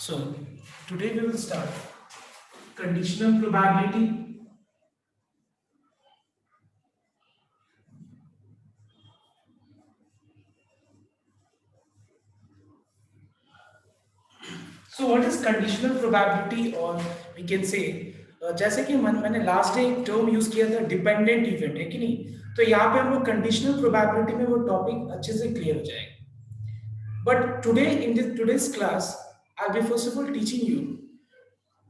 So today we will start conditional probability. So what is conditional probability or we can say जैसे कि मैंने last day एक term use किया था dependent event है कि नहीं, तो यहाँ पे हम लोग कंडीशनल प्रोबेबिलिटी में वो टॉपिक अच्छे से क्लियर हो जाएगा. But today in this today's class I will be first of all teaching you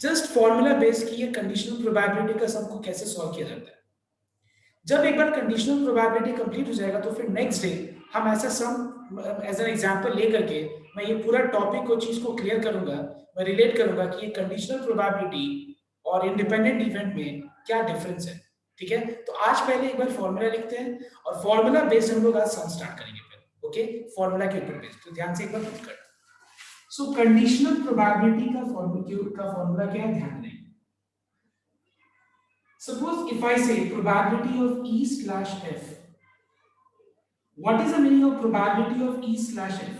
just formula based कि ये कंडीशनल प्रोबेबिलिटी का सबको कैसे सॉल्व किया जाता है. जब एक बार कंडीशनल प्रोबेबिलिटी कंप्लीट हो जाएगा तो फिर नेक्स्ट डे हम ऐसा सम एज एन एग्जांपल ले करके मैं ये पूरा टॉपिक को चीज को क्लियर करूंगा. मैं रिलेट करूंगा कि ये कंडीशनल प्रोबेबिलिटी और इंडिपेंडेंट इवेंट में क्या डिफरेंस है. ठीक है, तो आज पहले एक बार फॉर्मूला लिखते हैं और फॉर्मूला बेस्ड हम लोग आज सम स्टार्ट करेंगे. फिर ओके, फॉर्मूला के ऊपर बेस्ड तो ध्यान से एक बार नोट करना. सो कंडीशनल प्रोबेबिलिटी का फॉर्मूला क्या है, ध्यान दें. Suppose if I say probability of E slash F, what is the meaning of probability of E slash F?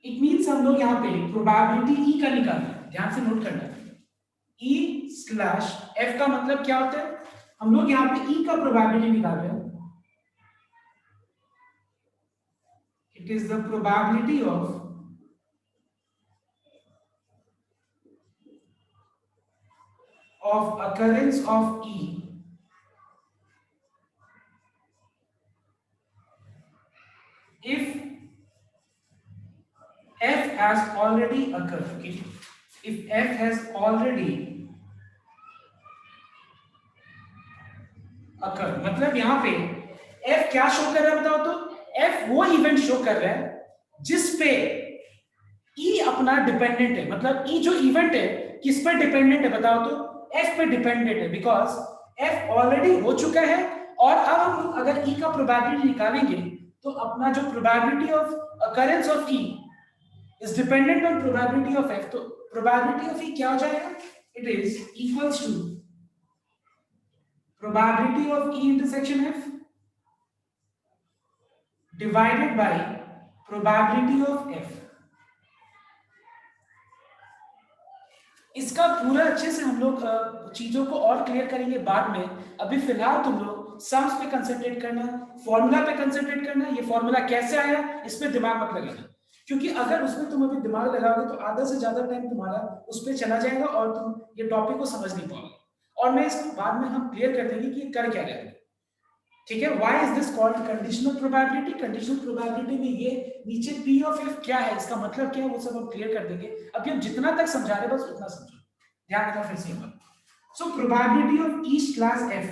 It means हम लोग यहाँ पे probability E का निकाल रहे हैं. ध्यान से नोट करना. E slash F का मतलब क्या होता है? हम लोग यहाँ पे E का probability निकाल रहे हैं. It is the probability of occurrence of E if F has already occurred. Okay, if F has already occurred मतलब यहाँ पे F क्या शो कर रहा है बताओ तो. F वो इवेंट शो कर रहा है जिस पे E अपना डिपेंडेंट है. मतलब E जो इवेंट है किस पर डिपेंडेंट है बताओ तो, F पे डिपेंडेंट है. बिकॉज F ऑलरेडी हो चुका है और अब हम अगर E का प्रोबेबिलिटी निकालेंगे तो अपना जो probability of occurrence of E is dependent on probability of F. तो प्रोबेबिलिटी ऑफ E क्या हो जाएगा, it is equals to probability of E intersection F divided by probability of F. इसका पूरा अच्छे से हम लोग चीजों को और क्लियर करेंगे बाद में. अभी फिलहाल तुम लोग सम्स पे कंसंट्रेट करना, फॉर्मूला पे कंसंट्रेट करना. ये फॉर्मूला कैसे आया इस पे दिमाग मत लगाना, क्योंकि अगर उसमें तुम अभी दिमाग लगाओगे तो आधा से ज्यादा टाइम तुम्हारा उस पर चला जाएगा और तुम ये टॉपिक को समझ नहीं पाओगे. और मैं इसको बाद में हम क्लियर कर देंगे कि ये कर क्या रहा है. ठीक है, why is this called conditional probability. Conditional probability में ये नीचे P ऑफ F क्या है, इसका मतलब क्या है, वो सब हम क्लियर कर देंगे. अभी हम जितना तक समझा रहे बस उतना समझो. ध्यान रखना फिर से. So probability of E slash F,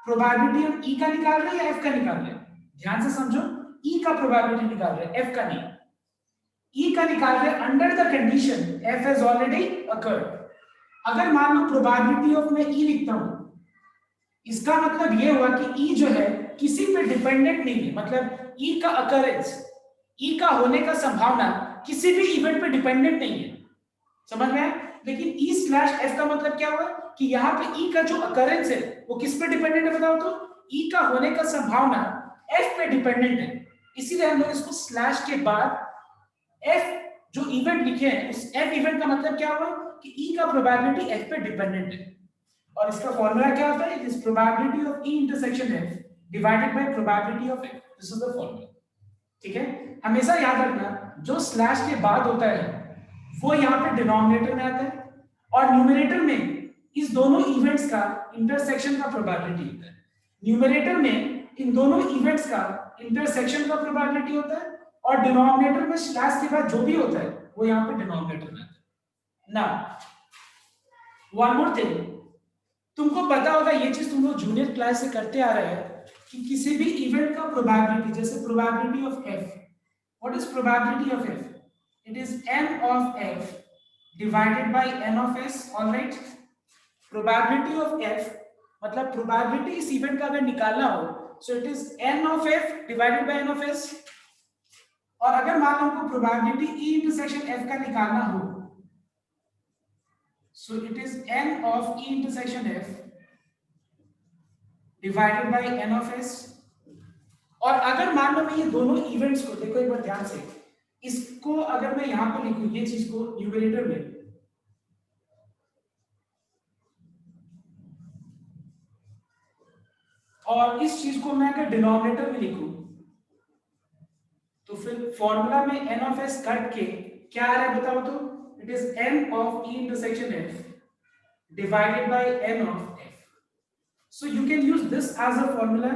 probability of E का निकाल रहे हैं या F का निकाल रहे हैं. ध्यान से समझो, E का प्रोबेबिलिटी निकाल रहे हैं, F का नहीं. E का निकाल रहे हैं under the condition F has already occurred. अगर मान लो प्रोबेबिलिटी ऑफ मैं E लिखता हूं, इसका मतलब ये हुआ कि E जो है किसी पे डिपेंडेंट नहीं है. मतलब E का अकरेंस, E का होने का संभावना किसी भी इवेंट पे डिपेंडेंट नहीं है. समझ में आया. लेकिन E स्लैश F का मतलब क्या हुआ कि यहाँ पे E का जो अकरेंस है वो किस पे डिपेंडेंट है बताओ तो, E का होने का संभावना F पे डिपेंडेंट है. इसीलिए हम लोग इसको स्लैश के बाद F जो इवेंट लिखे हैं उस F इवेंट का मतलब क्या हुआ कि E का प्रोबेबिलिटी F पे डिपेंडेंट है. और इसका फॉर्मूला क्या होता है, it is probability of E intersection F divided by probability of F. This is the formula. ठीक है, हमेशा याद रखना जो स्लैश के बाद होता है वो यहाँ पे डिनोमिनेटर में आता है और न्यूमरेटर में इस दोनों इवेंट्स का इंटरसेक्शन का प्रोबेबिलिटी होता है. न्यूमरेटर में इन दोनों इवेंट्स का इंटरसेक्शन का प्रोबेबिलिटी होता है और डिनोमिनेटर में स्लैश के बाद जो भी होता है वो यहाँ पे डिनोमिनेटर में आता है. नाउ वन मोर थिंग, तुमको पता होगा ये चीज तुम लोग जूनियर क्लास से करते आ रहे हैं कि किसी भी इवेंट का प्रोबेबिलिटी, जैसे probability of F, what is probability of F, it is n of F divided by n of S. Alright, probability of F मतलब प्रोबेबिलिटी इस इवेंट का अगर निकालना हो so it is n of F divided by n of S. और अगर मान लो हमको प्रोबेबिलिटी E इंटरसेक्शन F का निकालना हो so it is n of E intersection F divided by n of S. और अगर मान लो मैं ये दोनों इवेंट्स को देखो एक बार ध्यान से, इसको अगर मैं यहां पर लिखूं, ये चीज को न्यूमरेटर में, और इस चीज को मैं अगर डिनोमिनेटर में लिखूं, तो फिर फॉर्मूला में n ऑफ s कट के क्या आ रहा है बताओ तो? It is n of e intersection f divided by n of f. So you can use this as a formula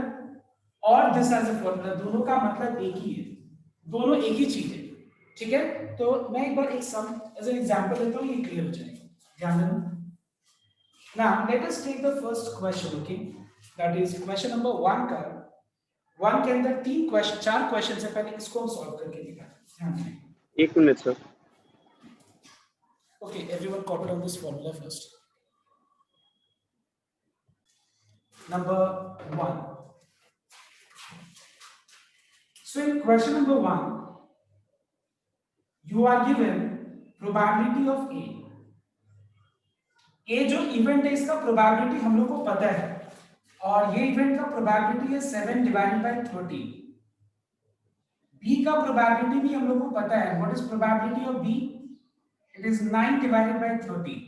और this as a formula, दोनों का मतलब एक ही है, दोनों एक ही चीज है, ठीक है? तो मैं एक बार एक सम एज एन एग्जांपल देता हूं, ये क्लियर हो जाएगा, ध्यान देना। Now let us take the first question, okay? That is question number 1 का 1 के अंदर 4 क्वेश्चन है, पहले इसको हम सॉल्व करके दिखाते हैं। एक minute sir. Okay, everyone copy down this formula first. Number 1. So in question number 1, you are given probability of A. A जो इवेंट है इसका प्रोबेबिलिटी हम लोग को पता है, और ये इवेंट का प्रोबेबिलिटी है 7 डिवाइडेड बाय 30। B का प्रोबेबिलिटी भी हम लोग को पता है, what is probability of B? It is 9 divided by 30।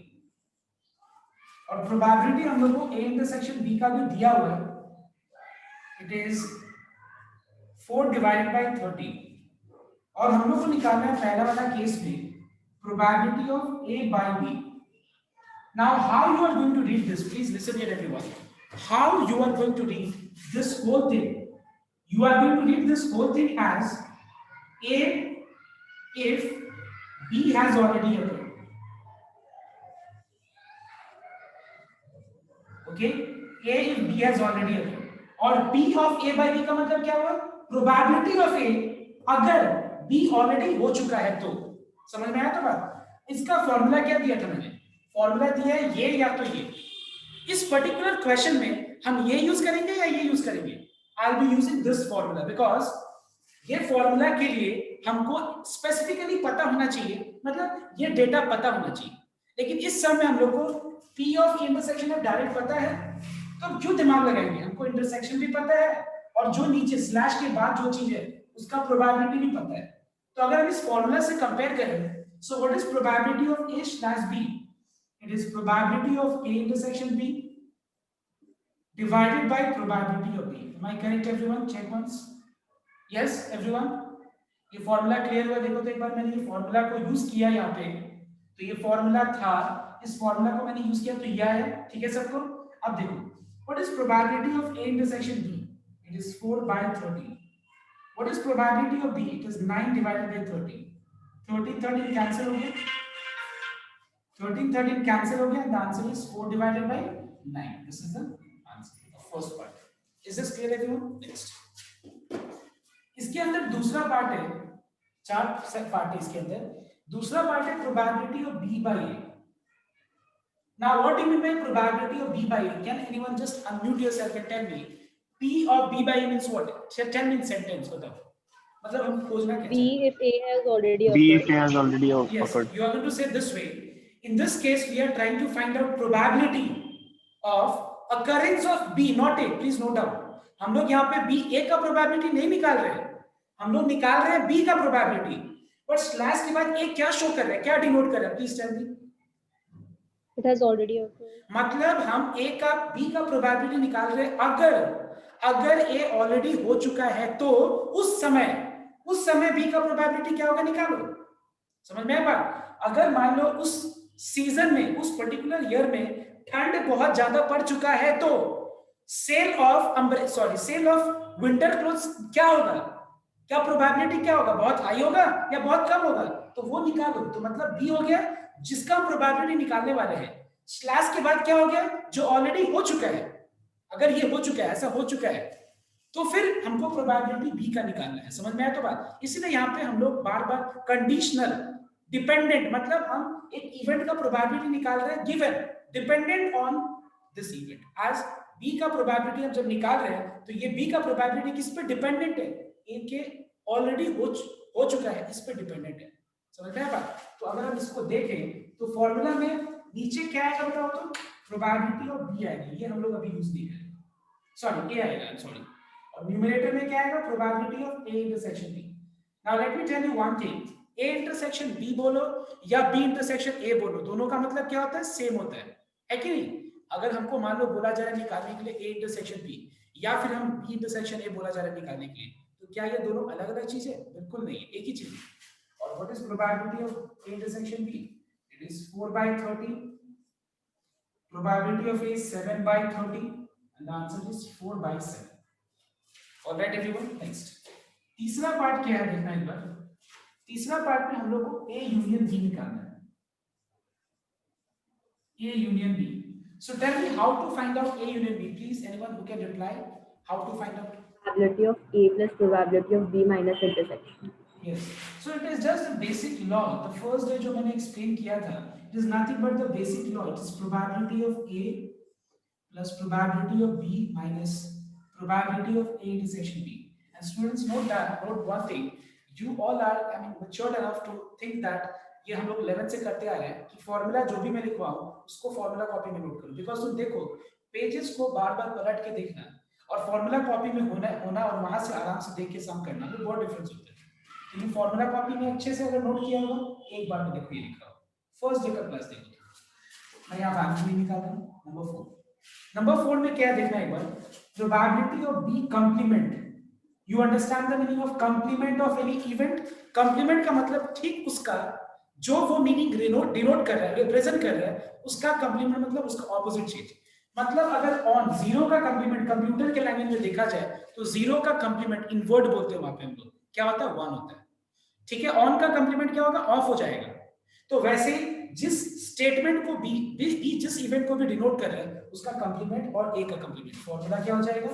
और प्रोबेबिलिटी हम लोग को A इंटरसेक्शन B का भी दिया हुआ है, इट इज 4 डिवाइडेड बाय 30। और हम लोग को निकालना है पहला वाला केस में probability of A by B। Now how you are going to read this? Please listen here everyone. How you are going to read this whole thing? You are going to read this whole thing as A if B has already occurred. Okay? A if B has already occurred. और P of A by B का मतलब क्या हुआ? Probability of A अगर B already हो चुका है तो। समझ में आया तो बात? इसका फॉर्मूला क्या दिया था मैंने? फॉर्मूला दिया है ये या तो ये। इस पर्टिकुलर क्वेश्चन में हम ये यूज करेंगे या ये यूज करेंगे? I will be using this formula because ये फॉर्मूला के लिए हमको स्पेसिफिकली पता होना चाहिए, मतलब ये डेटा पता होना चाहिए। लेकिन इस समय हम लोग को P of intersection of direct पता है, तो हम क्यों दिमाग लगाएंगे? हमको इंटरसेक्शन भी पता है और जो नीचे स्लैश के बाद जो चीज है उसका प्रोबेबिलिटी भी पता है। तो अगर हम इस फॉर्मूला से कंपेयर करें, सो what is probability of A slash B? It is probability of A intersection B divided by probability of B. Am I correct everyone? Check once. Yes everyone? ये फॉर्मूला क्लियर हुआ? देखो तो एक बार मैंने ये formula को use किया यहाँ पे, तो ये फॉर्मूला था, इस फॉर्मूला को मैंने यूज किया तो यह है, ठीक है सबको? अब देखो what is probability of A intersection B? It is 4 by 30. What is probability of B? It is 9 divided by 30. 30 13 cancel हो गया, 13 cancel हो गया, the answer is 4 divided by 9. This is the answer, the first part. Is this clear everyone? Next. इसके अंदर दूसरा part है, 4 part है इसके अंदर। दूसरा पार्ट है probability of B by A. Now what do you mean by probability of B by A? Can anyone just unmute yourself and tell me P of B by A means what? Tell me in sentence, बताओ। मतलब हम खोजना क्या? B if A has already occurred. B if A has already occurred. Yes, you are going to say this way. In this case, we are trying to find out probability of occurrence of B, not A. Please note down. हम लोग यहाँ पे B A का probability नहीं निकाल रहे हैं, हम लोग निकाल रहे हैं B का probability. पर स्लैश के बाद A क्या शो कर रहा है, क्या डिनोट कर रहा है? Please tell me. It has already occurred. मतलब हम A का B का probability निकाल रहे हैं अगर A ऑलरेडी हो चुका है तो उस समय B का probability क्या होगा, निकालो। समझ में आया बात? अगर मान लो उस सीजन में, उस पर्टिकुलर ईयर में ठंड बहुत ज्यादा पड़ चुका है तो सेल ऑफ विंटर क्लोथ्स क्या होगा, क्या प्रोबेबिलिटी क्या होगा, बहुत हाई होगा या बहुत कम होगा? तो वो निकालो। तो मतलब बी हो गया जिसका प्रोबेबिलिटी निकालने वाले हैं। स्लैश के बाद क्या हो गया, जो ऑलरेडी हो चुका है। अगर ये हो चुका है, ऐसा हो चुका है, तो फिर हमको प्रोबेबिलिटी बी का निकालना है। समझ में आया तो बात? इसीलिए यहाँ पे हम लोग बार बार कंडीशनल, डिपेंडेंट, मतलब हम एक इवेंट का प्रोबेबिलिटी निकाल रहे हैं given, dependent on this event. आज बी का प्रोबेबिलिटी हम जब निकाल रहे हैं तो ये बी का प्रोबेबिलिटी किस पे डिपेंडेंट है? ए के ऑलरेडी हो चुका है, इस पे डिपेंडेंट है। समझ में आया बात? तो अगर हम इसको देखें तो फॉर्मूला में नीचे क्या आएगा बताओ तो? प्रोबेबिलिटी ऑफ बी आएगी, ये हम लोग अभी यूज नहीं करेंगे, सॉरी ए आएगा, सॉरी। और न्यूमरेटर में क्या आएगा? Probability of A intersection B. Now let me tell you one thing, A intersection B बोलो या B इंटरसेक्शन A बोलो, दोनों का मतलब क्या होता है? सेम होता है कि नहीं? अगर हमको मान लो बोला जा रहा है निकालने के लिए A इंटरसेक्शन B, या फिर हम B इंटरसेक्शन A बोला जा रहा है निकालने के लिए, तो क्या ये दोनों अलग अलग चीज है? बिल्कुल नहीं, एक ही चीज है। और what is probability of A intersection B? It is 4/30. Probability of A is 7/30, and the answer is 4/7. All right everyone, next. तीसरा पार्ट क्या है देखना एक बार। तीसरा पार्ट में हम लोग को A यूनियन B निकालना है। A union B. So tell me how to find out A union B, please. Anyone who can reply? How to find out? Probability of A plus probability of B minus intersection. Yes. So it is just a basic law. The first day जो मैंने explain किया था, it is nothing but the basic law. It is probability of A plus probability of B minus probability of A intersection B. And students note one thing. You all are, I mean, matured enough to think that ये हम लोग 11 से करते आ रहे हैं कि formula जो भी मैं लिखवाऊं उसको फॉर्मूला कॉपी में नोट करो, बिकॉज तुम देखो पेजेस को बार बार पलट के देखना और फॉर्मूला कॉपी में होना और वहां से आराम से देख के सम करना में बहुत डिफरेंस होता है। लेकिन फॉर्मूला कॉपी में अच्छे से अगर नोट किया होगा एक बार में देखो ये लिखा हो, फर्स्ट डे का क्लास देखो। मैं यहाँ आंसर नहीं निकाल रहा हूँ। नंबर 4 में क्या देखना एक बार, probability of B complement. You understand the meaning of complement of any event? Complement का मतलब ठीक उसका जो वो मीनिंग डिनोट कर रहा है, रिप्रेजेंट कर रहा है, उसका कंप्लीमेंट मतलब उसका ऑपोजिट चीज। मतलब अगर ऑन जीरो का कंप्लीमेंट कंप्यूटर के लैंग्वेज में देखा जाए तो जीरो का कंप्लीमेंट इनवर्ट बोलते हैं वहां पे हम लोग, क्या होता है? 1 होता है। ठीक है, ऑन का कंप्लीमेंट क्या होगा? ऑफ हो जाएगा। तो वैसे जिस स्टेटमेंट को बी जिस इवेंट को भी डिनोट कर रहा है उसका कंप्लीमेंट और ए का कंप्लीमेंट, फॉर्मूला क्या हो जाएगा?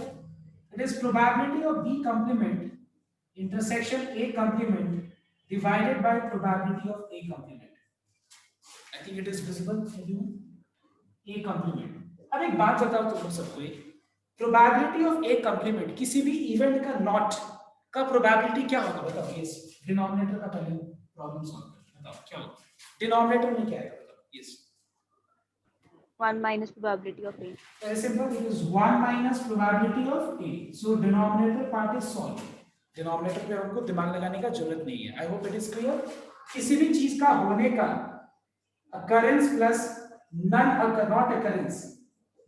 It is probability of B complement intersection A complement divided by probability of A complement. I think it is visible everyone. A complement. अब एक बात बताओ तुम सबको, एक probability of A complement किसी भी इवेंट का नॉट का probability क्या होगा बताओ? यस, डिनोमिनेटर का पहले प्रॉब्लम सॉल्व करो, बताओ क्या होगा? डिनोमिनेटर में क्या आएगा बताओ? Yes, 1 minus probability of A. very simple, it is 1 minus probability of A. So denominator part is solved. Denominator पे हमको दिमाग लगाने का जरूरत नहीं है। आई होप इट इज क्लियर। किसी भी चीज का होने का occurrence plus not occurrence,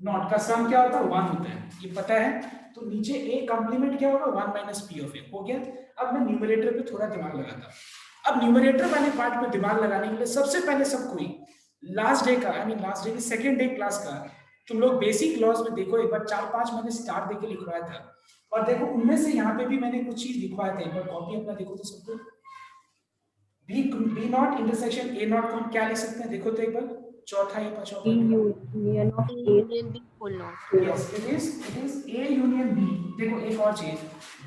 not का सम क्या होता है? 1 होता है, ये पता है। तो नीचे ए कंप्लीमेंट क्या होगा? 1 माइनस पी ऑफ ए हो गया। अब मैं न्यूमरेटर पे थोड़ा दिमाग लगाता हूं। अब न्यूमरेटर वाले पार्ट पे दिमाग लगाने के लिए सबसे पहले सब कोई लास्ट डे का, आई मीन लास्ट डे की सेकंड डे क्लास का तुम लोग बेसिक लॉज में देखो एक बार, 4-5 मैंने स्टार्ट देके लिखवाया था और देखो उनमें से यहाँ पे भी मैंने कुछ चीज लिखवाया था, एक बार कॉपी अपना देखो तो सबको। B not intersection A not को हम क्या लिख सकते हैं देखो तो एक बार, चौथा ये पांचवा Union of A. Union B full note. Yes it is A union B. देखो एक और चीज,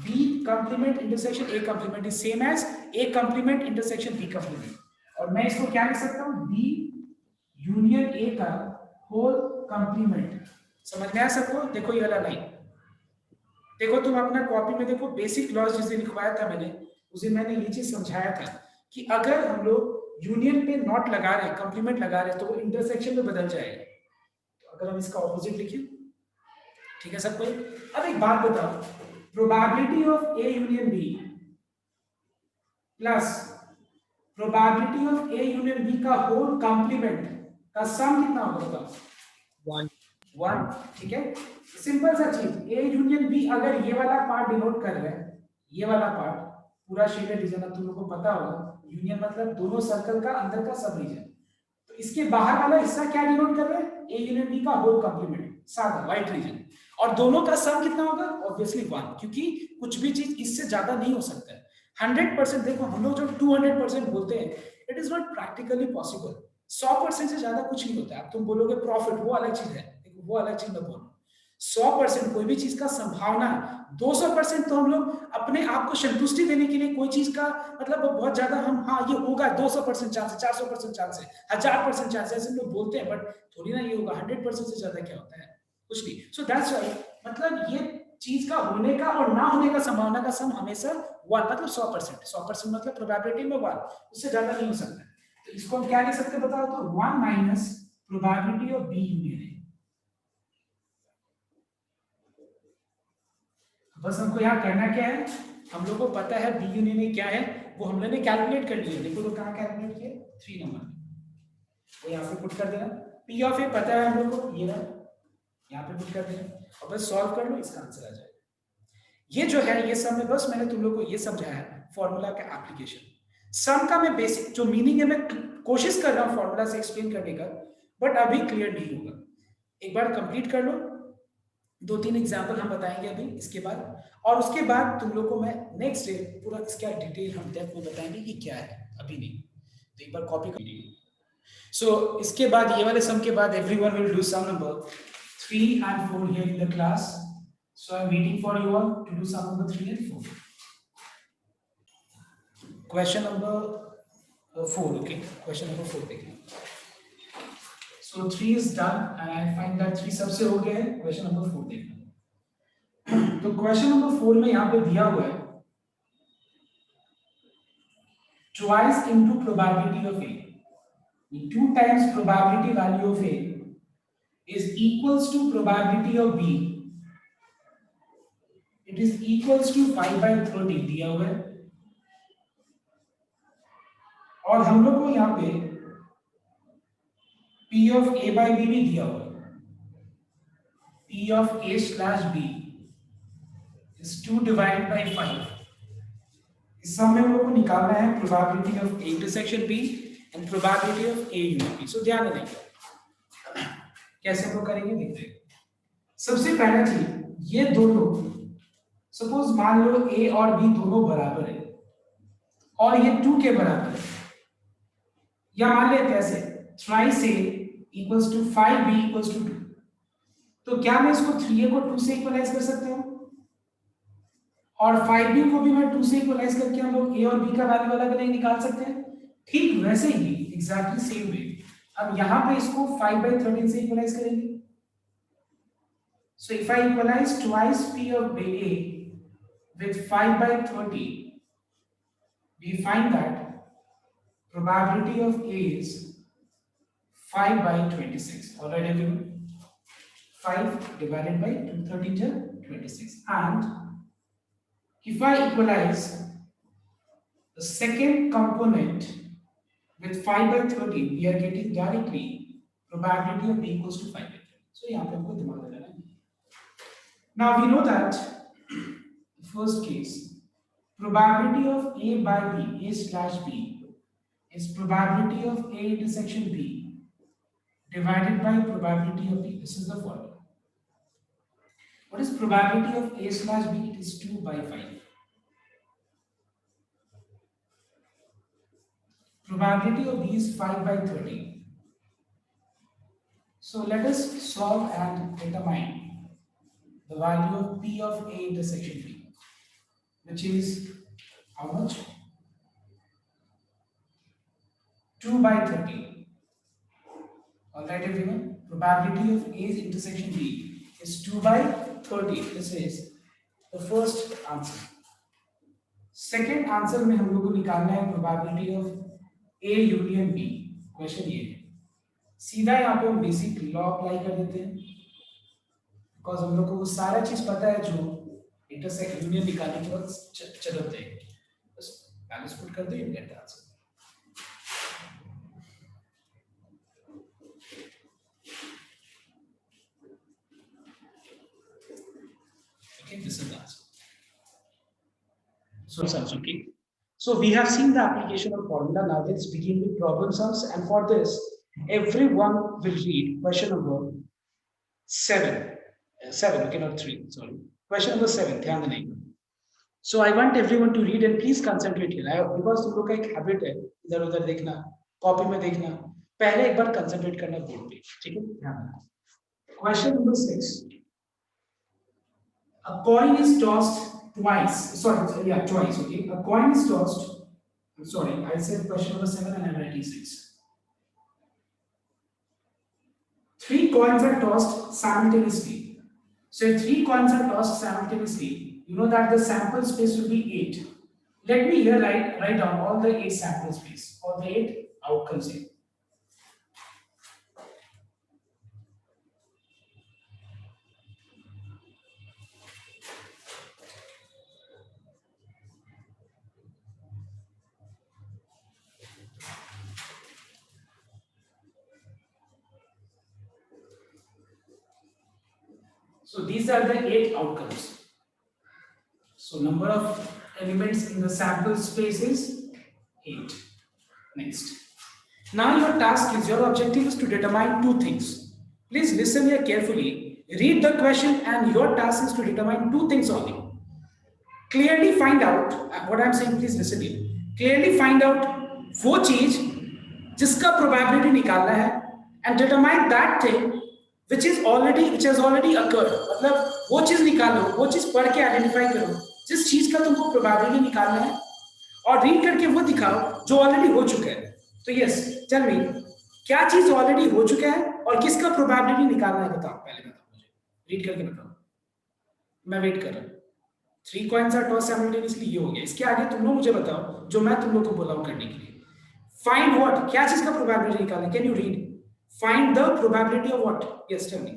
B complement intersection A complement is same as A complement intersection B complement, और मैं इसको क्या लिख सकता हूँ? बी यूनियन ए का होल कंप्लीमेंट। समझ में आया सबको? देखो ये वाला लाइन देखो, तुम अपना कॉपी में देखो, बेसिक लॉज जिसे लिखवाया था मैंने उसे मैंने ये चीज समझाया था कि अगर हम लोग यूनियन पे नॉट लगा रहे हैं, कंप्लीमेंट लगा रहे हैं, तो वो इंटरसेक्शन में बदल जाएगा। तो अगर हम इसका ऑपोजिट लिखें, ठीक है सबको? अब एक बात बताओ, probability of A union B plus probability of A union B का होल कंप्लीमेंट का सम कितना होगा बताओ? 1। ठीक है, सिंपल सा चीज, ए यूनियन बी अगर ये वाला पार्ट डिनोट कर रहा है, ये वाला पार्ट पूरा शेडेड रीजन, अब तुम लोगों को पता होगा यूनियन मतलब दोनों सर्कल का अंदर का सब रीजन, तो इसके बाहर वाला हिस्सा क्या डिनोट कर रहा है? ए यूनियन बी का होल कंप्लीमेंट, सादा व्हाइट रीजन, और दोनों का सम कितना होगा? ऑब्वियसली 1, क्योंकि कुछ भी चीज इससे ज्यादा नहीं हो सकता है। 100% देखो, हम लोग जो 200% बोलते हैं, it is not practically possible. 100% से ज्यादा कुछ नहीं होता है। अब तुम बोलोगे प्रॉफिट, वो अलग चीज है, वो अलग चीज मैं बोलूं। 100% कोई भी चीज का संभावना, 200% तो हम लोग अपने आप को संतुष्टि देने के लिए कोई चीज का मतलब बहुत ज्यादा हम हाँ ये होगा 200% चांस है, 400% चांस है, 1000% चांस है, ऐसे लोग बोलते हैं, बट थोड़ी ना ये होगा। 100% से ज्यादा क्या होता है? कुछ नहीं। सो दैट्स व्हाई मतलब ये चीज का होने का और ना होने का संभावना का सम हमेशा 1 मतलब 100%। 100% मतलब प्रोबेबिलिटी में 1, उससे ज्यादा नहीं हो सकता। तो इसको हम क्या लिख सकते हैं बताओ तो? 1 minus probability of B union A. बस हमको यहाँ करना क्या है? हम लोग को पता है बी यूनियन ए क्या है, वो हम लोगों ने कैलकुलेट कर लिया। देखो तो कहाँ कैलकुलेट किया, 3 नंबर वो यहाँ पे पुट कर देना। पी ऑफ ए पता है हम लोग को, ये रहा, यहाँ पे पुट कर देना और बस सॉल्व कर लो, इसका आंसर आ जाएगा। ये जो है ये सब में बस मैंने तुम लोग को ये समझाया है फॉर्मूला का एप्लीकेशन। सम का मैं बेसिक जो मीनिंग है मैं कोशिश कर रहा हूँ फॉर्मूला से एक्सप्लेन करने का, बट अभी क्लियर नहीं होगा। एक बार कंप्लीट कर लो, 2-3 एग्जांपल हम बताएंगे अभी इसके बाद, और उसके बाद तुम लोग को मैं नेक्स्ट डे पूरा इसका डिटेल हम डेप्थ में बताएंगे कि क्या है, अभी नहीं। तो एक बार कॉपी कर लीजिए। सो इसके बाद ये वाले सम के बाद everyone will do sum number 3 and 4 here in the class. So I'm waiting for you all to do sum number 3 and 4. Question number 4, okay? Question number 4 देखिए. So 3 is done and I find that 3 सबसे हो गया है. Question number 4 देखिए. तो question number 4 में यहाँ पे दिया हुआ है twice into probability of A. 2 times probability value of A is equals to probability of B. It is equals to 5/30 दिया हुआ है, और हम लोग को यहाँ पे P of A by B भी दिया हुआ है। P of A slash B is 2 divided by 5. इस सब में हम लोग को निकालना है probability of A intersection B and probability of A union B. So ध्यान देना कैसे हम लोग करेंगे देखते हैं। सबसे पहला चीज ये दोनों सपोज मान लो A और B दोनों बराबर है और ये 2 के बराबर है, या मान लेते हैं ऐसे thrice A equals to 5B equals to 2। तो क्या मैं इसको 3A को 2 से इक्वलाइज कर सकते हूँ और 5B को भी मैं 2 से इक्वलाइज करके हम लोग A और B का वैल्यू अलग अलग निकाल सकते हैं। ठीक वैसे ही एग्जैक्टली सेम वे अब यहाँ पे इसको 5/13 से इक्वलाइज करेंगे। So if I equalize twice P of A with 5/30, we find that probability of A is 5/26. All right, everyone. 5 divided by 213 is 26. And if I equalize the second component with 5/30, we are getting directly probability of B equals to 5/30. So यहाँ पे हमको दिमाग लगाना है। Now we know that first case probability of A by B, A slash B, is probability of A intersection B divided by probability of B. This is the formula. What is probability of A slash B? It is 2/5. Probability of B is 5/30. So let us solve and determine the value of P of A intersection B, which is how much? 2/30. All right, everyone. Probability of A's intersection B is 2/30. This is the first answer. Second answer में हम लोग को निकालना है probability of A union B. Question ये है, सीधा यहाँ पे हम बेसिक लॉ अप्लाई कर देते हैं, बिकॉज हम लोग को वो सारा चीज पता है जो इंटरसेक्ट यूनियन निकालने के बाद चलते हैं। बस बैलेंस पुट कर दो, you get the answer. Okay, this is the answer. So sums, okay. So we have seen the application of formula. Now let's begin with problem sums, and for this, everyone will read question number 7. 7, okay, not 3. Sorry. Question number 7. ध्यान देना। So I want everyone to read and please concentrate here. Because तुम लोग का एक habit है इधर उधर देखना, कॉपी में देखना, पहले एक बार कंसंट्रेट करना बोर्ड पे, ठीक है? ध्यान देना। Question number 6. A coin is tossed twice. Sorry, yeah, twice. Okay, a coin is tossed. I'm sorry, I said question number 7 and I'm writing 6. 3 coins are tossed simultaneously. So if 3 coins are tossed simultaneously, you know that the sample space will be 8. Let me here write down all the 8 sample space, all the 8 outcomes here. So these are the 8 outcomes. So number of elements in the sample space is 8. Next. Now your task is, your objective is to determine 2 things. Please listen here carefully. Read the question and your task is to determine 2 things only. Clearly find out, what I'm saying, please listen here. Clearly find out वो चीज जिसका probability निकालना है and determine that thing which has already occurred. मतलब वो चीज निकालो, वो चीज पढ़ के आइडेंटिफाई करो जिस चीज का तुमको प्रोबेबिलिटी निकालना है और रीड करके वो दिखाओ जो ऑलरेडी हो चुका है. तो यस, टेल मी, क्या चीज ऑलरेडी हो चुका है और किसका प्रोबेबिलिटी निकालना है? बताओ, पहले बताओ मुझे, रीड करके बताओ. मैं वेट कर रहा हूं. 3 coins are tossed simultaneously, ये हो गया. इसके आगे तुम लोग मुझे बताओ जो मैं तुम लोग को बोला हूं करने के लिए. Find what? क्या चीज का प्रोबेबिलिटी निकालना? Can you read? Find the probability of what? Yes, tell me.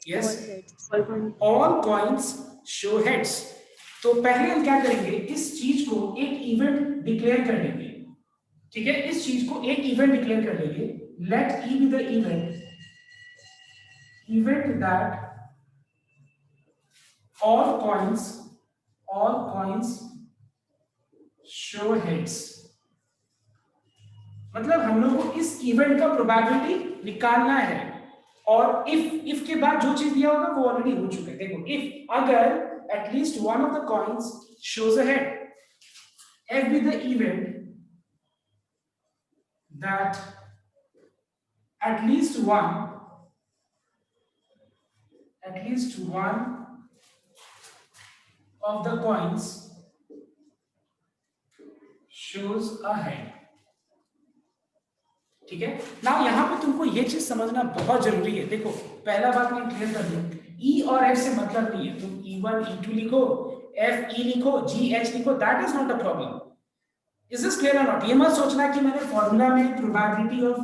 Yes. All coins show heads. तो पहले हम क्या करेंगे, इस चीज को एक इवेंट डिक्लेयर कर लेंगे. ठीक है, इस चीज को एक इवेंट डिक्लेयर कर लेंगे. Let E be the event that all coins show heads. मतलब हम लोग को इस इवेंट का प्रोबेबिलिटी निकालना है और इफ के बाद जो चीज दिया होगा वो ऑलरेडी हो चुका है. देखो, इफ अगर at least one of the coins shows a head, F be the event that at least one of the coins shows a head. ठीक है. नाउ यहाँ पे तुमको ये चीज समझना बहुत जरूरी है. देखो, पहला बात मैं क्लियर कर दूं, E और F से मतलब नहीं है. तुम E1 E2 लिखो, F E लिखो, G H लिखो, that is not a problem. Is this clear और नॉट? ये मत सोचना कि मैंने फॉर्मूला में probability of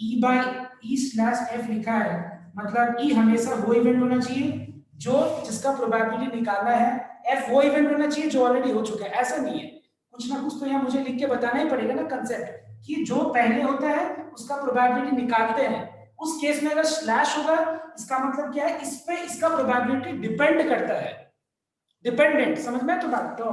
E by E/F लिखा है मतलब E हमेशा वो इवेंट होना चाहिए जो जिसका प्रोबेबिलिटी निकालना है, F वो इवेंट होना चाहिए जो ऑलरेडी हो चुका है. ऐसा नहीं है. कुछ ना कुछ तो यहाँ मुझे लिख के बताना ही पड़ेगा ना कंसेप्ट, कि जो पहले होता है उसका प्रोबेबिलिटी निकालते हैं. उस केस में अगर स्लैश होगा इसका मतलब क्या है, इस पे इसका प्रोबेबिलिटी डिपेंड करता है. डिपेंडेंट, समझ में तो बात. तो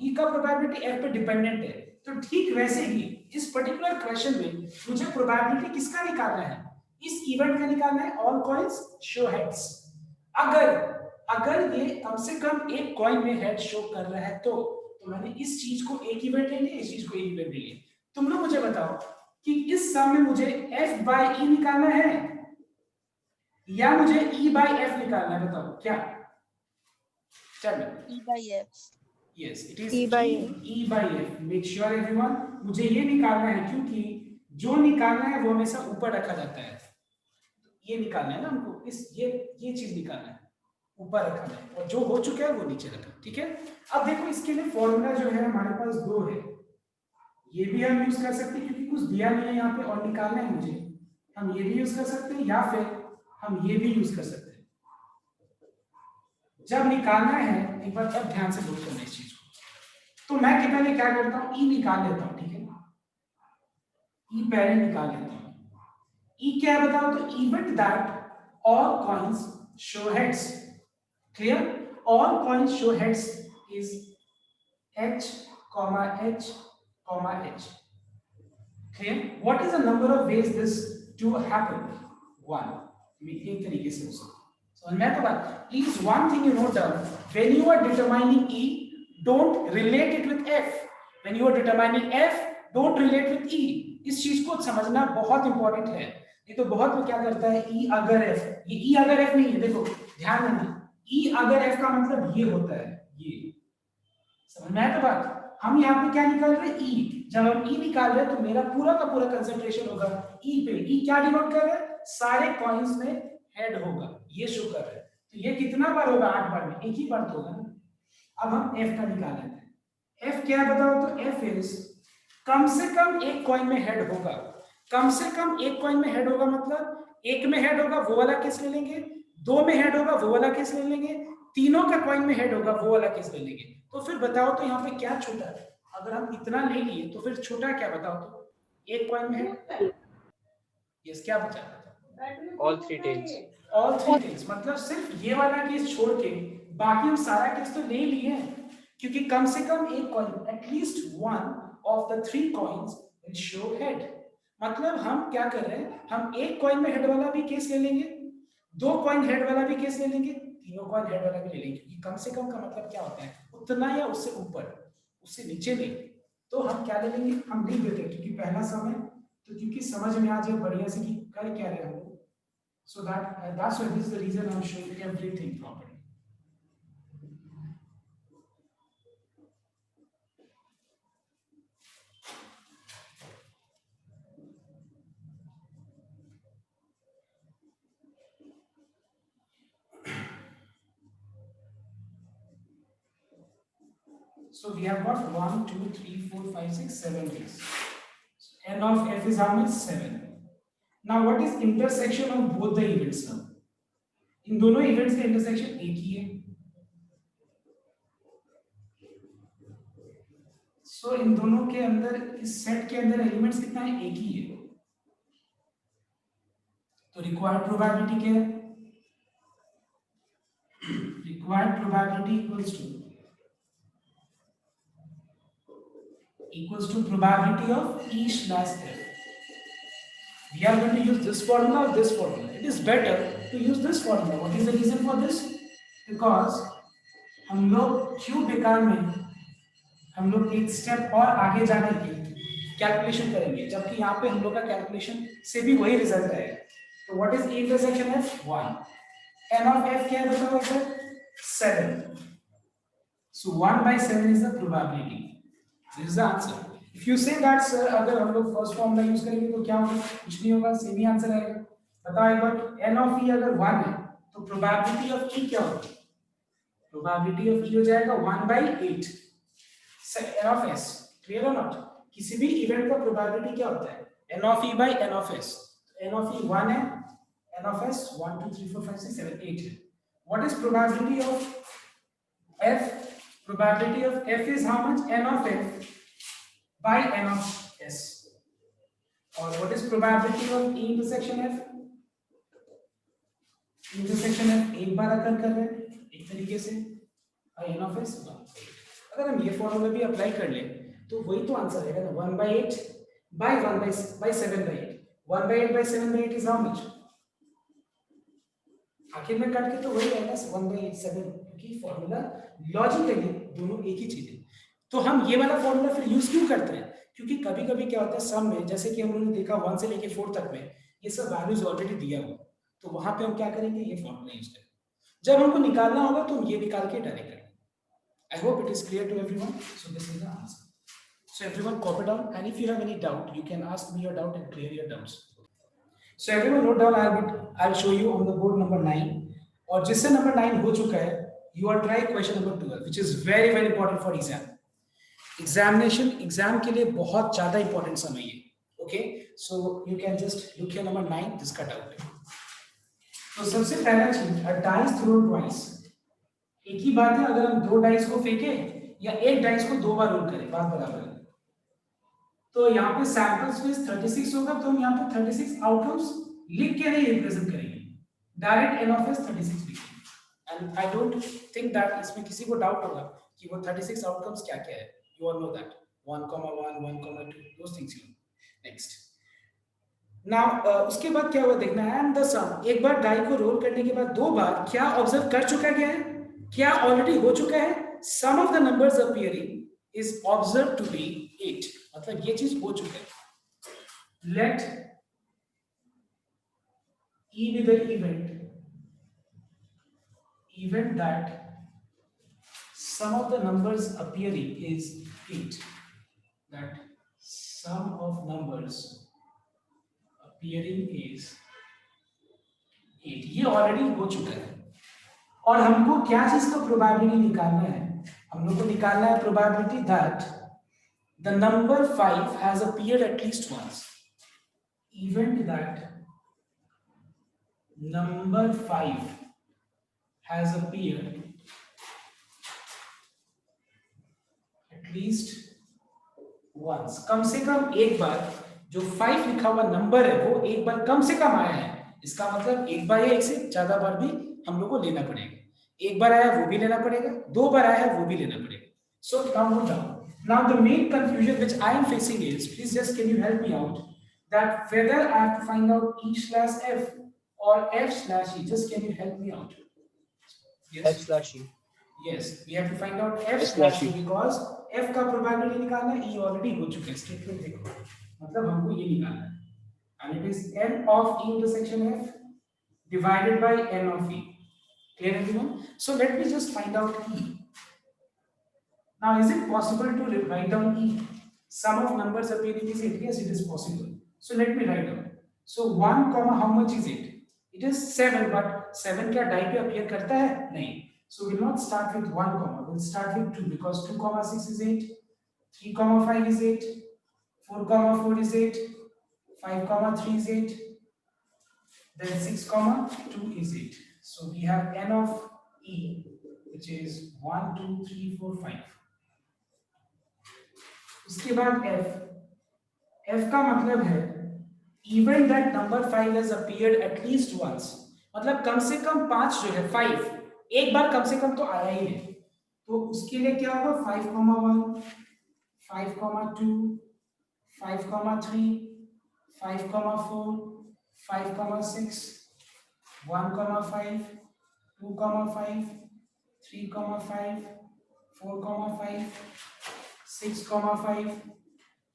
E का प्रोबेबिलिटी F पे डिपेंडेंट है. तो ठीक वैसे ही इस पर्टिकुलर क्वेश्चन में मुझे प्रोबेबिलिटी किसका निकालना है? इस इवेंट का निकालना है, ऑल कॉइंस शो हेड्स. अगर ये कम से कम एक कॉइन में हेड शो कर रहा है तो मैंने इस चीज को एक इवेंट ले लिया, इस चीज को एक इवेंट ले लिया. तुम लोग मुझे बताओ कि इस सम में मुझे F by E निकालना है या मुझे E by F निकालना है? बताओ क्या. चलो, E by F. Yes, it is E by F. Make sure everyone, मुझे ये निकालना है क्योंकि जो निकालना है वो हमेशा ऊपर रखा जाता है. ये निकालना है ना हमको, इस ये चीज निकालना है, ऊपर रखा है, और जो हो चुका है वो नीचे रखा. ठीक है. अब देखो, इसके लिए फॉर्मूला जो है हमारे पास 2 है. ये भी हम यूज कर सकते हैं क्योंकि कुछ दिया नहीं है यहाँ पे और निकालना है मुझे. हम ये भी यूज कर सकते हैं या फिर हम ये भी यूज कर सकते हैं. जब निकालना है, एक बार अब ध्यान से नोट करना इस चीज को. तो मैं पहले क्या करता हूँ, E निकाल लेता हूँ. ठीक है, E पहले निकाल लेता हूँ. E क्या है बताओ? तो event that all coins show heads. Clear? All coins show heads is H, H, H. Clear? What is the number of ways this to happen? 1. एक तरीके से हो सकता है. समझ में तो बात. Please, one thing you note down: when you are determining E, don't relate it with F. When you are determining F, don't relate with E. इस चीज को समझना बहुत इंपॉर्टेंट है. ये तो बहुत लोग क्या करता है, E अगर F, ये E अगर F नहीं है. देखो, ध्यान देना, E अगर F का मतलब ये होता है, ये. समझ में आया तो बात. हम यहाँ पे क्या निकाल रहे हैं? E. जब हम E निकाल रहे हैं तो मेरा पूरा का पूरा कंसंट्रेशन होगा E पे. E क्या डिनोट कर रहा है? सारे कॉइंस में हेड होगा, ये शो कर रहा है. तो ये कितना बार होगा? 8 बार में. एक ही बार तो होगा ना. अब हम F का निकाल लेते हैं. F क्या है बताओ? तो F इज कम से कम एक कॉइन में हेड होगा. कम से कम एक कॉइन में हेड होगा मतलब एक में हेड होगा वो वाला केस ले लेंगे, 2 में हेड होगा वो वाला केस ले लेंगे, तीनों का कॉइन में हेड होगा वो वाला केस ले लेंगे. तो फिर बताओ तो यहाँ पे क्या छोटा है? अगर हम इतना ले लिए तो फिर छोटा क्या बताओ? तो एक कॉइन में है. यस, क्या बचा? All 3 tails. All three case, मतलब सिर्फ ये वाला केस छोड़ के बाकी हम सारा केस तो ले लिए हैं, क्योंकि कम से कम एक coin, at least one of the three coins will show head. मतलब हम क्या कर रहे हैं, हम एक कॉइन में हेड वाला भी केस ले लेंगे, दो कॉइन हेड वाला भी केस ले लेंगे, तीनों कॉइन हेड वाला भी ले लेंगे, क्योंकि कम से कम का मतलब क्या होता है, उतना या उससे ऊपर, उससे नीचे नहीं। तो हम क्या ले लेंगे, हम लिख देते हैं, क्योंकि पहला सम है तो क्योंकि समझ में आ जाए बढ़िया से कि कर क्या रहे हम लोग। So that's why this is the reason I'm showing everything properly. So we have got 1, 2, 3, 4, 5, 6, 7 days. So n of f is how much? 7. Now what is intersection of both the events now? इन दोनों events का intersection एक ही है। So इन दोनों के अंदर, इस set के अंदर एलिमेंट्स कितना है? एक ही है। तो required probability क्या है? Required probability equals to probability of E slash F. We are going to use this formula or this formula. It is better to use this formula. What is the reason for this? Because हम लोग क्यों बेकार में हम लोग एक step और आगे जाने की कैलकुलेशन करेंगे, जबकि यहाँ पे हम लोग का कैलकुलेशन से भी वही रिजल्ट आएगा। तो what is E intersection F? 1. N of F क्या है बताओ sir? 7. So 1/7 is the probability. This is the answer. If you say that sir, अगर हम लोग फर्स्ट फॉर्मूला यूज करेंगे तो क्या होगा? कुछ नहीं होगा, सेम ही आंसर आएगा। बताओ एक बार, n of E अगर 1 है तो प्रोबेबिलिटी ऑफ E क्या होगी? प्रोबेबिलिटी ऑफ E हो जाएगा 1/8 n of S। क्लियर और नॉट? किसी भी इवेंट का प्रोबेबिलिटी क्या होता है? n of E by n of S। n of E 1 है, n of S 1 2 3 4 5 6 7 8 है। What is probability of F? Probability of F is how much? N of F by N of S. Or what is probability of E intersection F? Intersection F एक बार अगर कर रहे हैं एक तरीके से, और N of S 1। अगर हम ये फॉर्मूला भी अप्लाई कर लें तो वही तो आंसर आएगा ना, 1/8 by 1/7/8। 1/8 by 7/8 is how much? आखिर में काट के तो वही आएगा 1/7, क्योंकि फॉर्मूला लॉजिकली दोनों एक ही चीज है। तो हम ये वाला फॉर्मूला फिर यूज क्यों करते हैं? क्योंकि कभी कभी क्या होता है सम में, जैसे कि हम लोगों ने देखा 1 से लेके 4 तक में ये सब वैल्यूज ऑलरेडी दिया हुआ, तो वहां पे हम क्या करेंगे, ये फॉर्मूला यूज करेंगे। जब हमको निकालना होगा तो हम ये निकाल के डायरेक्ट करेंगे। I hope it is clear to everyone. So this is the answer. So everyone copy down, and if you have any doubt you can ask me your doubt and clear your doubts. So everyone note down, I'll show you on the board number 9, और जिससे number 9 हो चुका है, you are try question number 12, which is very very important for exam. Exam के लिए बहुत ज्यादा important समय है। Okay, so you can just look here number 9, जिसका डाउट है। तो सबसे पहला चीज, अ डाइस थ्रोन ट्वाइस। एक ही बात है, अगर हम दो डाइस को फेंके या एक डाइस को दो बार रोल करें, बात बराबर है। तो यहाँ पे सैंपल स्पेस 36 होगा, तो हम यहाँ पे 36 आउटकम्स लिख के नहीं रिप्रेजेंट करेंगे, डायरेक्ट n of s 36 लिखेंगे। And I don't think that इसमें किसी को डाउट होगा कि वो 36 आउटकम्स क्या क्या है। You all know that 1,1, 1,2, those things you know. Next. Now उसके बाद क्या हुआ देखना है, and the sum। एक बार डाई को रोल करने के बाद दो बार क्या ऑब्जर्व कर चुका गया है, क्या ऑलरेडी हो चुका है? Sum of the numbers appearing is observed to be 8, मतलब ये चीज हो चुका है। Let E be the event that sum of the numbers appearing is 8, that sum of numbers appearing is 8। ये ऑलरेडी हो चुका है, और हमको क्या चीज का प्रोबेबिलिटी निकालना है? हम लोग को निकालना है probability that the number 5 has appeared at least once. Event that number 5 has appeared least once, कम से कम एक बार जो 5 लिखा हुआ नंबर है वो एक बार कम से कम आया है, इसका मतलब एक बार या एक से ज्यादा बार भी हम लोग को लेना पड़ेगा। एक बार आया वो भी लेना पड़ेगा, 2 बार आया वो भी लेना पड़ेगा। So now note down, now the main confusion which I am facing is, please just can you help me out, that whether I have to find out E slash F or F slash E, just can you help me out? Yes. F slash E. Yes, we have to find out F F slash slash E E. because F का probability निकालना, E already हो चुका है statement देखो, मतलब हमको ये निकालना है, and it is n of E intersection F divided by n of E. Clear everyone? So let me just find out E. Now is it possible to write down E? Sum of numbers appearing is 8. Yes, it is possible. So let me write down. So 1 comma how much is it? It is 7, but 7 क्या die पे appear करता है? नहीं. So we'll not start with 1 comma. We'll start with 2 because 2 comma 6 is 8, 3 comma 5 is 8, 4 comma 4 is 8, 5 comma 3 is 8, then 6 comma 2 is 8. So we have n of E, which is 1, 2, 3, 4, 5. उसके बाद f का मतलब है even that number 5 has appeared at least once, मतलब कम से कम 5 जो है 5 एक बार कम से कम तो आया ही है, तो उसके लिए क्या होगा 5,1 5,2 5,3 5,4 5,6 1,5 2,5 3,5 4,5 6,5।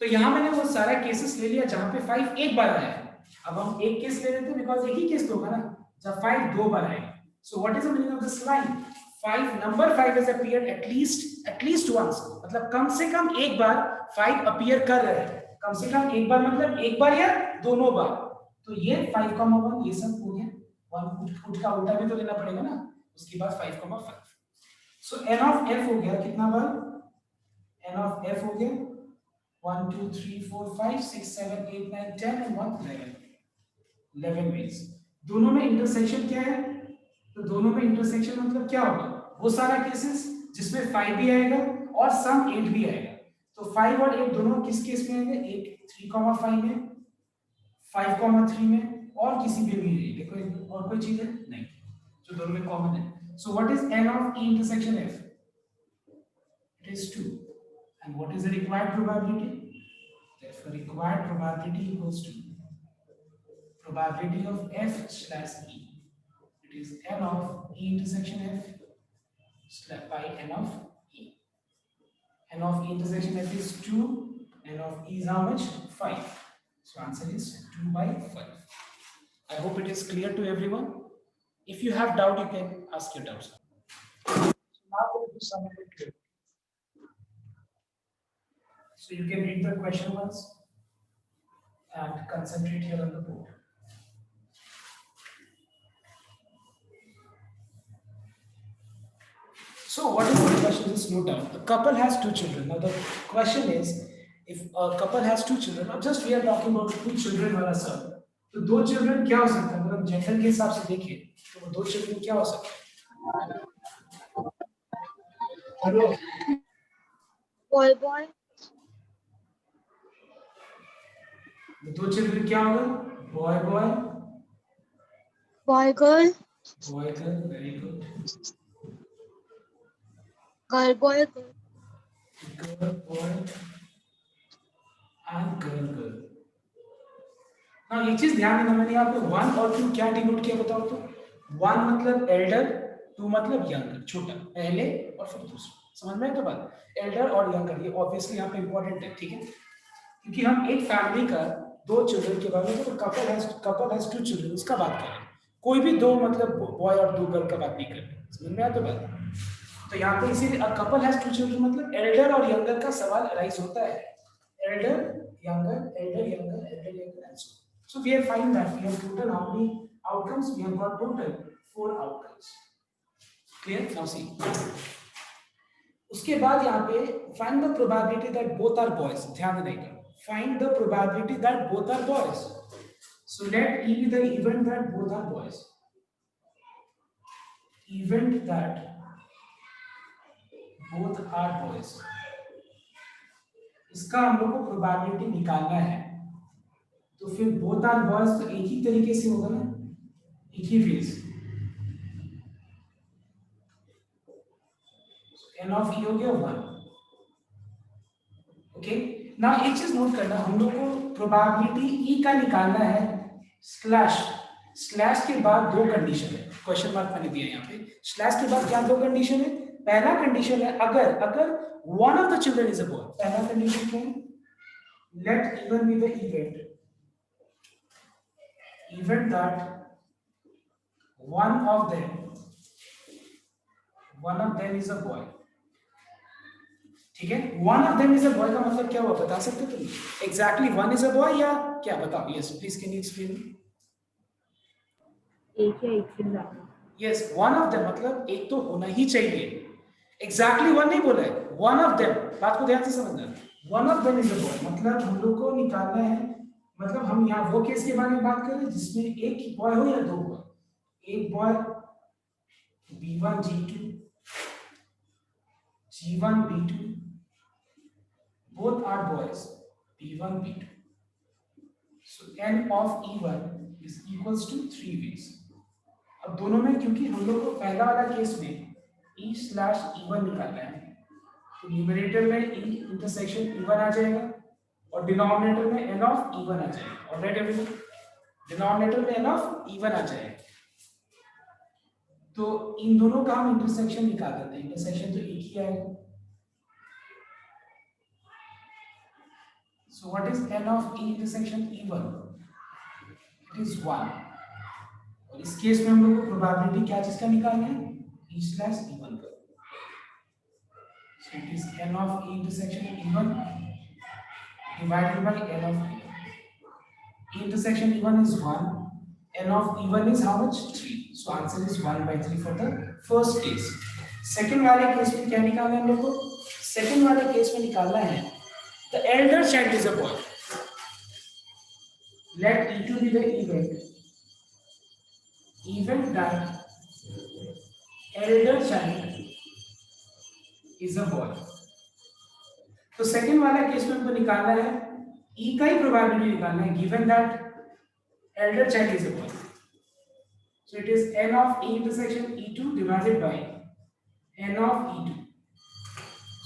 तो यहां मैंने वो सारा केसेस ले लिया जहां पे 5 एक बार आया है। अब हम एक केस ले लेते हैं बिकॉज़ एक ही केस तो होगा ना जब 5 दो बार आएगा। So what is the meaning of this line? 5 number 5 has appeared at least once, मतलब कम से कम एक बार 5 अपीयर कर रहा है। कम से कम एक बार मतलब एक बार या दोनों बार। तो ये 5,1 ये सब हो गया। 1 फुट का उल्टा भी तो लेना पड़ेगा ना, उसके बाद 5,5। सो n ऑफ f हो गया कितना बार? n of f हो गया 1 2 3 4 5 6 7 8 9 10 and 1 11 ways। दोनों में इंटरसेक्शन क्या है? तो दोनों में इंटरसेक्शन मतलब क्या होगा? वो सारा केसेस जिसमें 5 भी आएगा और सम 8 भी आएगा। तो 5 और 8 दोनों किस केस में आएंगे? एक 3,5 में, 5,3 में और किसी भी नहीं है। देखो और कोई चीज है नहीं जो दोनों में कॉमन है। सो what is n of e intersection f? It is 2. And what is the required probability? Therefore, required probability equals to probability of f slash e. It is n of e intersection f slash by n of e. N of e intersection f is 2. N of e is how much? 5. So answer is 2 by 5. I hope it is clear to everyone. If you have doubt, you can ask your doubts. So now we'll do some of it. So you can read the question once and concentrate here on the board. So what is the question? Just note down. A couple has 2 children. Now the question is, if a couple has 2 children, not just we are talking about 2 children or a son. तो 2 children क्या हो सकता है? मतलब gender के हिसाब से देखिए तो वो 2 children क्या हो सकते हैं? हेलो boy 2 children क्या होगा? boy girl very good, girl boy girl and girl। ना एक चीज ध्यान देना, मैंने यहाँ पे 1 और 2 क्या डिनोट किया बताओ तो? 1 मतलब एल्डर, 2 मतलब यंगर, छोटा, पहले और फिर दूसरा। समझ में है तो बात? एल्डर और यंगर ये ऑब्वियसली यहाँ पे इंपॉर्टेंट है, ठीक है? क्योंकि हम एक फैमिली का 2 चिल्ड्रन के बारे में, तो कपल हैज 2 चिल्ड्रन उसका बात कर रहे हैं। कोई भी 2 मतलब बॉय और 2 गर्ल का बात नहीं कर रहे। समझ में आया तो बात? तो यहाँ पे इसीलिए कपल हैज 2 चिल्ड्रन मतलब एल्डर और यंगर का सवाल अराइज होता है। Elder younger and so we have find that we have total how many outcomes? We have got total 4 outcomes. Clear? Now see. उसके बाद यहाँ पे find the probability that both are boys. ध्यान देना। Find the probability that both are boys. So let E be the event that both are boys. Event that both are boys. इसका हम लोग को प्रोबेबिलिटी निकालना है। तो फिर बोथ आर बॉयज तो एक ही तरीके से होगा ना, एक ही फेज, n of e हो गया 1। ओके, ना एक चीज नोट करना, हम लोग को प्रोबेबिलिटी e का निकालना है स्लैश, स्लैश के बाद दो कंडीशन है, क्वेश्चन मार्क मैंने दिया यहाँ पे, स्लैश के बाद क्या दो कंडीशन है, पहला कंडीशन है अगर one of the children is a boy, पहला कंडीशन क्या है, let even be the event that one of them is a boy, ठीक है, one of them is a boy का मतलब क्या हुआ बता सकते हो तुम, exactly one is a boy या क्या, बताओ, yes please can you explain? एक या एक से ज्यादा। yes, one of them मतलब एक तो होना ही चाहिए, exactly one नहीं बोला है, one of them, बात को ध्यान से समझना, one of them is a boy मतलब हम लोग को निकालना है, मतलब हम यहाँ वो केस के बारे में बात करें जिसमें एक बॉय हो या दो बॉय, एक boy B1 G2 G1 B2 both are boys B1 B2, so n of E1 is equals to 3 ways। अब दोनों में क्योंकि हम लोग को पहला वाला केस में E/E1 निकालना है, तो न्यूमरेटर में E इंटरसेक्शन E1 आ जाएगा और डिनोमिनेटर में n of E1 आ जाएगा, ऑलराइट एवरीवन, डिनोमिनेटर में n of E1 आ जाएगा, तो इन दोनों का हम इंटरसेक्शन निकाल देते हैं, इंटरसेक्शन तो एक ही आएगा, so what is n of E intersection E1, it is 1, और इस केस में हम लोग को प्रोबेबिलिटी क्या चीज का निकालना है, E/E1 का, so it is n of E intersection E1 divided by n of E1, E intersection E1 is 1, n of E1 is how much, 3, so answer is 1/3 for the first case। Second वाले case में क्या निकालना है हम लोग को, second वाले case में निकालना है the elder child is a boy, let E2 be the event that elder child is a boy, तो सेकंड वाला केस में हमको निकालना है E का ही प्रोबेबिलिटी निकालना है given that elder child is a boy, so it is n of E intersection E2 divided by n of E2,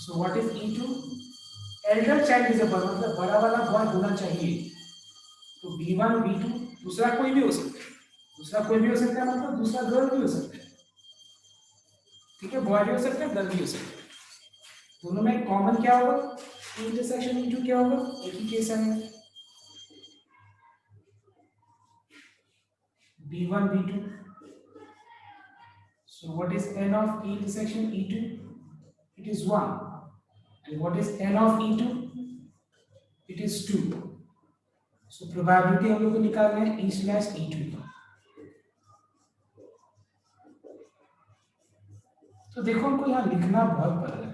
so what is E2, elder child is a boy मतलब बड़ा वाला boy होना चाहिए, तो B1 B2 दूसरा कोई भी हो सकता है, दूसरा कोई भी हो सकता है मतलब दूसरा गर्ल भी हो सकता है, ठीक है, बॉय भी हो सकता है गर्ल भी हो सकता है, दोनों में कॉमन क्या होगा, इंटरसेक्शन E2 क्या होगा, एक ही केस आएगा, B1 B2, so what is n of E intersection E2, it is 1, and what is n of E2, it is 2, so probability हम लोग को निकालना है E/E2 का, तो देखो हमको यहाँ लिखना बहुत पड़ रहा है,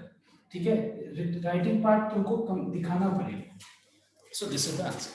ठीक है, राइटिंग पार्ट तुमको दिखाना पड़ेगा, so this is the answer।